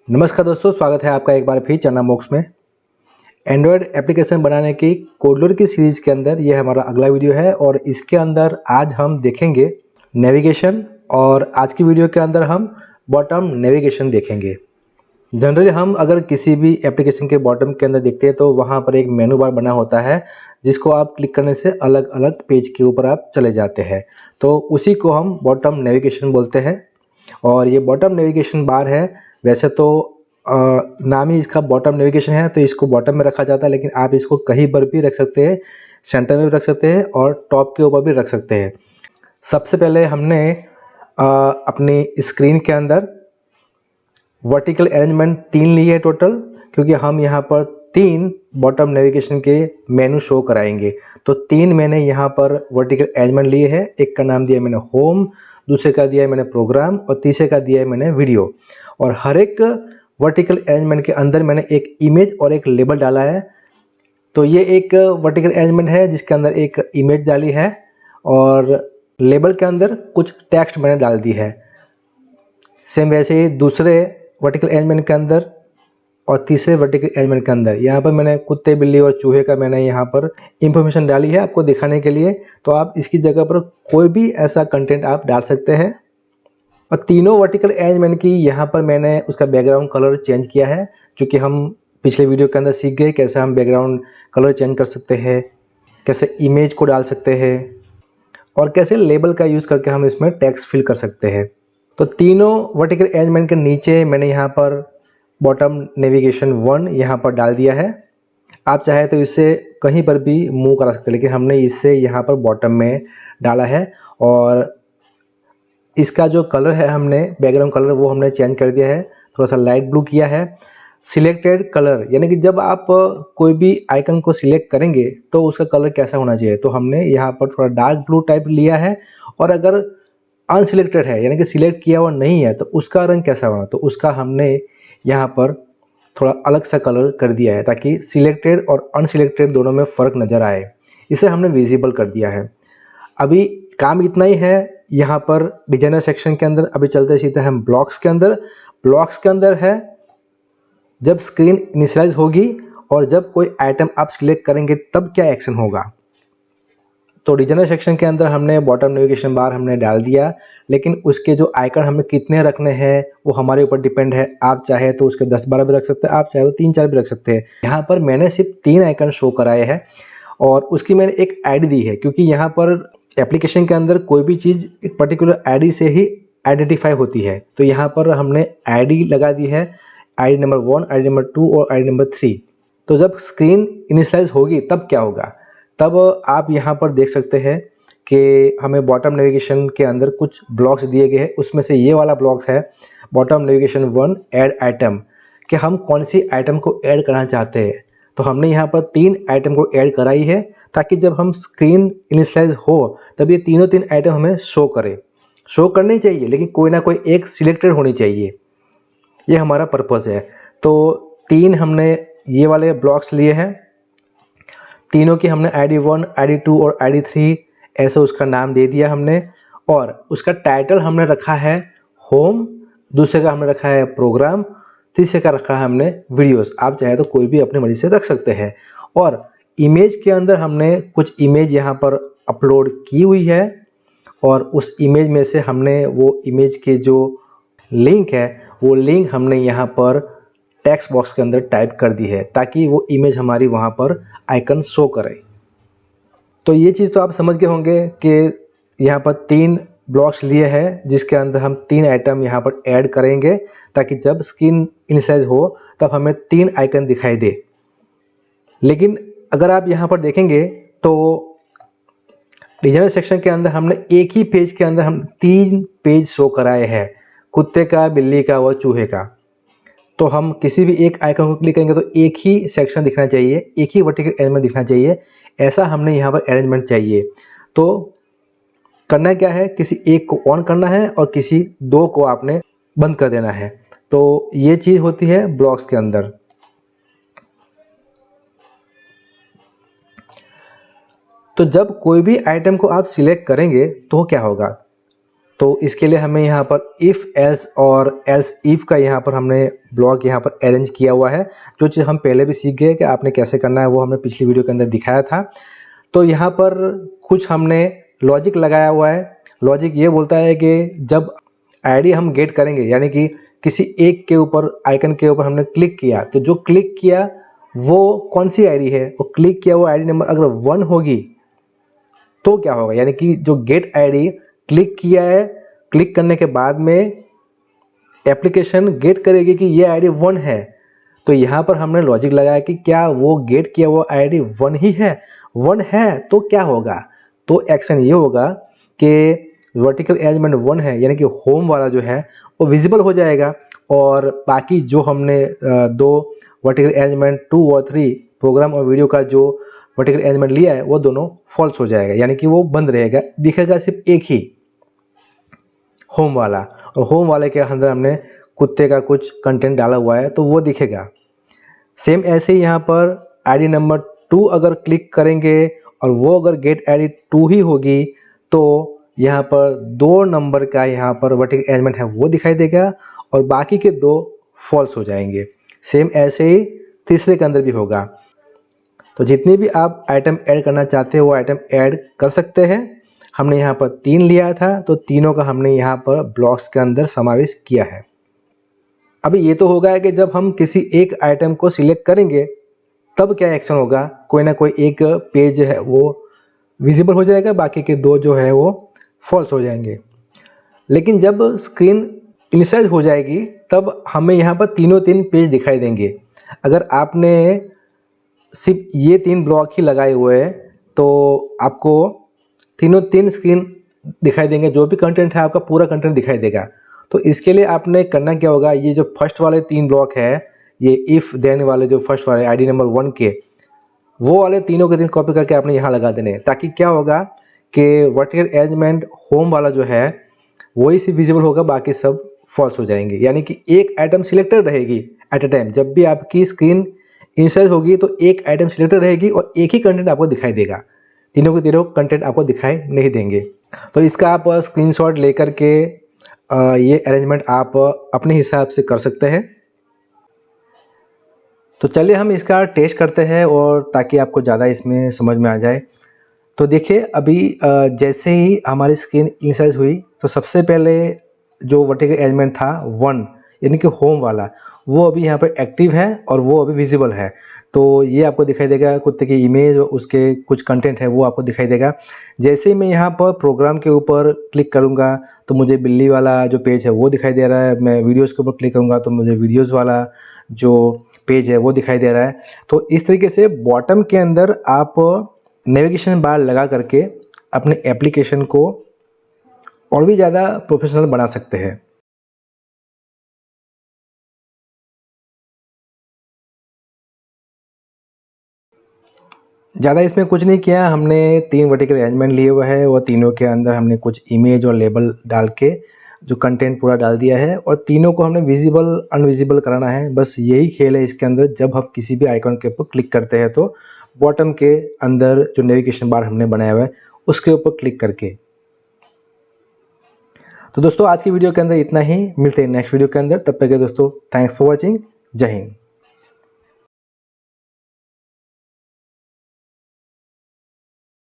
नमस्कार दोस्तों, स्वागत है आपका एक बार फिर चना बॉक्स में। एंड्रॉयड एप्लीकेशन बनाने की कोडलर की सीरीज़ के अंदर ये हमारा अगला वीडियो है और इसके अंदर आज हम देखेंगे नेविगेशन। और आज की वीडियो के अंदर हम बॉटम नेविगेशन देखेंगे। जनरली हम अगर किसी भी एप्लीकेशन के बॉटम के अंदर देखते हैं तो वहाँ पर एक मेनू बार बना होता है जिसको आप क्लिक करने से अलग अलग पेज के ऊपर आप चले जाते हैं, तो उसी को हम बॉटम नेविगेशन बोलते हैं। और ये बॉटम नेविगेशन बार है। वैसे तो नाम ही इसका बॉटम नेविगेशन है तो इसको बॉटम में रखा जाता है, लेकिन आप इसको कहीं पर भी रख सकते हैं, सेंटर में भी रख सकते हैं और टॉप के ऊपर भी रख सकते हैं। सबसे पहले हमने अपनी स्क्रीन के अंदर वर्टिकल अरेंजमेंट 3 लिए टोटल, क्योंकि हम यहाँ पर 3 बॉटम नेविगेशन के मेनू शो कराएंगे। तो 3 मैंने यहाँ पर वर्टिकल अरेंजमेंट लिए हैं। एक का नाम दिया मैंने होम, दूसरे का दिया है मैंने प्रोग्राम और तीसरे का दिया है मैंने वीडियो। और हर एक वर्टिकल अरेंजमेंट के अंदर मैंने एक इमेज और एक लेबल डाला है। तो ये एक वर्टिकल अरेंजमेंट है जिसके अंदर एक इमेज डाली है और लेबल के अंदर कुछ टेक्स्ट मैंने डाल दी है। सेम वैसे ही दूसरे वर्टिकल अरेंजमेंट के अंदर और तीसरे वर्टिकल अरेंजमेंट के अंदर यहाँ पर मैंने कुत्ते, बिल्ली और चूहे का मैंने यहाँ पर इंफॉर्मेशन डाली है आपको दिखाने के लिए। तो आप इसकी जगह पर कोई भी ऐसा कंटेंट आप डाल सकते हैं। और तीनों वर्टिकल अरेंजमेंट की यहाँ पर मैंने उसका बैकग्राउंड कलर चेंज किया है, क्योंकि हम पिछले वीडियो के अंदर सीख गए कैसे हम बैकग्राउंड कलर चेंज कर सकते हैं, कैसे इमेज को डाल सकते हैं और कैसे लेबल का यूज़ करके हम इसमें टेक्स्ट फिल कर सकते हैं। तो तीनों वर्टिकल अरेंजमेंट के नीचे मैंने यहाँ पर बॉटम नेविगेशन 1 यहाँ पर डाल दिया है। आप चाहे तो इससे कहीं पर भी मूव करा सकते हैं, लेकिन हमने इससे यहाँ पर बॉटम में डाला है। और इसका जो कलर है हमने बैकग्राउंड कलर वो हमने चेंज कर दिया है, थोड़ा सा लाइट ब्लू किया है। सिलेक्टेड कलर यानी कि जब आप कोई भी आइकन को सिलेक्ट करेंगे तो उसका कलर कैसा होना चाहिए, तो हमने यहाँ पर थोड़ा डार्क ब्लू टाइप लिया है। और अगर अनसिलेक्टेड है यानी कि सिलेक्ट किया हुआ नहीं है तो उसका रंग कैसा होना, तो उसका हमने यहाँ पर थोड़ा अलग सा कलर कर दिया है ताकि सिलेक्टेड और अनसिलेक्टेड दोनों में फ़र्क नज़र आए। इसे हमने विजिबल कर दिया है। अभी काम इतना ही है यहाँ पर डिजाइनर सेक्शन के अंदर। अभी चलते सीधे हम ब्लॉक्स के अंदर। ब्लॉक्स के अंदर है जब स्क्रीन इनिशियलाइज होगी और जब कोई आइटम आप सिलेक्ट करेंगे तब क्या एक्शन होगा। तो डिजाइनर सेक्शन के अंदर हमने बॉटम नेविगेशन बार हमने डाल दिया, लेकिन उसके जो आइकन हमें कितने रखने हैं वो हमारे ऊपर डिपेंड है। आप चाहे तो उसके 10-12 भी रख सकते हैं, आप चाहे तो 3-4 भी रख सकते हैं। यहाँ पर मैंने सिर्फ 3 आइकन शो कराए हैं और उसकी मैंने एक आईडी दी है, क्योंकि यहाँ पर एप्लीकेशन के अंदर कोई भी चीज़ एक पर्टिकुलर आईडी से ही आइडेंटिफाई होती है। तो यहाँ पर हमने आईडी लगा दी है, आईडी नंबर 1, आईडी नंबर 2 और आईडी नंबर 3। तो जब स्क्रीन इनिशियलाइज होगी तब क्या होगा, तब आप यहाँ पर देख सकते हैं कि हमें बॉटम नेविगेशन के अंदर कुछ ब्लॉक्स दिए गए हैं। उसमें से ये वाला ब्लॉक है बॉटम नेविगेशन 1 ऐड आइटम, कि हम कौन सी आइटम को ऐड करना चाहते हैं। तो हमने यहाँ पर 3 आइटम को ऐड कराई है ताकि जब हम स्क्रीन इनिशियलाइज हो तब ये तीनों 3 आइटम हमें शो करें। शो करनी चाहिए लेकिन कोई ना कोई एक सिलेक्टेड होनी चाहिए, ये हमारा पर्पज़ है। तो 3 हमने ये वाले ब्लॉक्स लिए हैं। तीनों की हमने आईडी 1, आईडी 2 और आईडी 3 ऐसे उसका नाम दे दिया हमने। और उसका टाइटल हमने रखा है होम, दूसरे का हमने रखा है प्रोग्राम, तीसरे का रखा है हमने वीडियोस। आप चाहे तो कोई भी अपनी मर्जी से रख सकते हैं। और इमेज के अंदर हमने कुछ इमेज यहाँ पर अपलोड की हुई है और उस इमेज में से हमने वो इमेज के जो लिंक है वो लिंक हमने यहाँ पर टेक्स्ट बॉक्स के अंदर टाइप कर दी है ताकि वो इमेज हमारी वहाँ पर आइकन शो करे। तो ये चीज़ तो आप समझ गए होंगे कि यहाँ पर 3 ब्लॉक्स लिए हैं जिसके अंदर हम 3 आइटम यहाँ पर ऐड करेंगे ताकि जब स्क्रीन इनिशियलाइज हो तब हमें 3 आइकन दिखाई दे। लेकिन अगर आप यहाँ पर देखेंगे तो डिजाइनर सेक्शन के अंदर हमने एक ही पेज के अंदर हम 3 पेज शो कराए हैं, कुत्ते का, बिल्ली का और चूहे का। तो हम किसी भी एक आइकन को क्लिक करेंगे तो एक ही सेक्शन दिखना चाहिए, एक ही वर्टिकल अरेंजमेंट दिखना चाहिए, ऐसा हमने यहाँ पर अरेंजमेंट चाहिए। तो करना क्या है, किसी एक को ऑन करना है और किसी 2 को आपने बंद कर देना है। तो ये चीज़ होती है ब्लॉक्स के अंदर। तो जब कोई भी आइटम को आप सिलेक्ट करेंगे तो क्या होगा, तो इसके लिए हमें यहाँ पर इफ़ एल्स और एल्स इफ़ का यहाँ पर हमने ब्लॉक यहाँ पर अरेंज किया हुआ है। जो चीज़ हम पहले भी सीख गए कि आपने कैसे करना है, वो हमने पिछली वीडियो के अंदर दिखाया था। तो यहाँ पर कुछ हमने लॉजिक लगाया हुआ है। लॉजिक ये बोलता है कि जब आईडी हम गेट करेंगे, यानी कि किसी एक के ऊपर आइकन के ऊपर हमने क्लिक किया, तो जो क्लिक किया वो कौन सी आईडी है, वो क्लिक किया वो आईडी नंबर अगर 1 होगी तो क्या होगा, यानी कि जो गेट आईडी क्लिक किया है, क्लिक करने के बाद में एप्लीकेशन गेट करेगी कि ये आईडी 1 है। तो यहाँ पर हमने लॉजिक लगाया कि क्या वो गेट किया वो आईडी 1 ही है, 1 है तो क्या होगा। तो एक्शन ये होगा कि वर्टिकल अरेंजमेंट 1 है, यानी कि होम वाला जो है वो विजिबल हो जाएगा, और बाकी जो हमने दो वर्टिकल अरेंजमेंट 2 और 3 प्रोग्राम और वीडियो का जो वर्टिकल अरेंजमेंट लिया है वो दोनों फॉल्स हो जाएगा, यानी कि वो बंद रहेगा, दिखेगा सिर्फ एक ही होम वाला। और होम वाले के अंदर हमने कुत्ते का कुछ कंटेंट डाला हुआ है तो वो दिखेगा। सेम ऐसे ही यहाँ पर आईडी नंबर 2 अगर क्लिक करेंगे और वो अगर गेट आईडी 2 ही होगी तो यहाँ पर 2 नंबर का यहाँ पर वर्टिकल अरेंजमेंट है वो दिखाई देगा, और बाकी के 2 फॉल्स हो जाएंगे। सेम ऐसे ही तीसरे के अंदर भी होगा। तो जितनी भी आप आइटम ऐड करना चाहते हो वो आइटम ऐड कर सकते हैं। हमने यहाँ पर 3 लिया था तो तीनों का हमने यहाँ पर ब्लॉक्स के अंदर समावेश किया है। अभी ये तो होगा कि जब हम किसी एक आइटम को सिलेक्ट करेंगे तब क्या एक्शन होगा, कोई ना कोई एक पेज है वो विजिबल हो जाएगा, बाकी के 2 जो है वो फॉल्स हो जाएंगे। लेकिन जब स्क्रीन इनिशियलाइज हो जाएगी तब हमें यहाँ पर तीनों 3 पेज दिखाई देंगे। अगर आपने सिर्फ ये 3 ब्लॉक ही लगाए हुए हैं तो आपको तीनों 3 स्क्रीन दिखाई देंगे, जो भी कंटेंट है आपका पूरा कंटेंट दिखाई देगा। तो इसके लिए आपने करना क्या होगा, ये जो फर्स्ट वाले 3 ब्लॉक है, ये इफ़ देन वाले जो फर्स्ट वाले आईडी नंबर 1 के, वो वाले तीनों के 3 कॉपी करके आपने यहाँ लगा देने, ताकि क्या होगा कि वर्टिकल अरेंजमेंट होम वाला जो है वही से विजिबल होगा, बाकी सब फॉल्स हो जाएंगे। यानी कि एक आइटम सिलेक्टेड रहेगी एट अ टाइम। जब भी आपकी स्क्रीन इनिशियलाइज होगी तो एक आइटम सिलेक्टेड रहेगी और एक ही कंटेंट आपको दिखाई देगा, तीनों के तीनों कंटेंट आपको दिखाई नहीं देंगे। तो इसका आप स्क्रीनशॉट लेकर के ये अरेंजमेंट आप अपने हिसाब से कर सकते हैं। तो चलिए हम इसका टेस्ट करते हैं, और ताकि आपको ज़्यादा इसमें समझ में आ जाए। तो देखिए अभी जैसे ही हमारी स्क्रीन इनिशियलाइज हुई तो सबसे पहले जो वर्टिकल अरेंजमेंट था 1, यानी कि होम वाला, वो अभी यहाँ पर एक्टिव है और वो अभी विजिबल है। तो ये आपको दिखाई देगा, कुत्ते की इमेज और उसके कुछ कंटेंट है वो आपको दिखाई देगा। जैसे ही मैं यहाँ पर प्रोग्राम के ऊपर क्लिक करूँगा तो मुझे बिल्ली वाला जो पेज है वो दिखाई दे रहा है। मैं वीडियोज़ के ऊपर क्लिक करूँगा तो मुझे वीडियोज़ वाला जो पेज है वो दिखाई दे रहा है। तो इस तरीके से बॉटम के अंदर आप नेविगेशन बार लगा करके अपने एप्लीकेशन को और भी ज़्यादा प्रोफेशनल बना सकते हैं। ज़्यादा इसमें कुछ नहीं किया, हमने 3 वर्टिकल अरेंजमेंट लिए हुए हैं और तीनों के अंदर हमने कुछ इमेज और लेबल डाल के जो कंटेंट पूरा डाल दिया है, और तीनों को हमने विजिबल अनविजिबल कराना है। बस यही खेल है इसके अंदर। जब हम किसी भी आइकन के ऊपर क्लिक करते हैं तो बॉटम के अंदर जो नेविगेशन बार हमने बनाया हुआ है उसके ऊपर क्लिक करके। तो दोस्तों आज की वीडियो के अंदर इतना ही, मिलते हैं नेक्स्ट वीडियो के अंदर। तब तक के दोस्तों थैंक्स फॉर वॉचिंग। जय हिंद।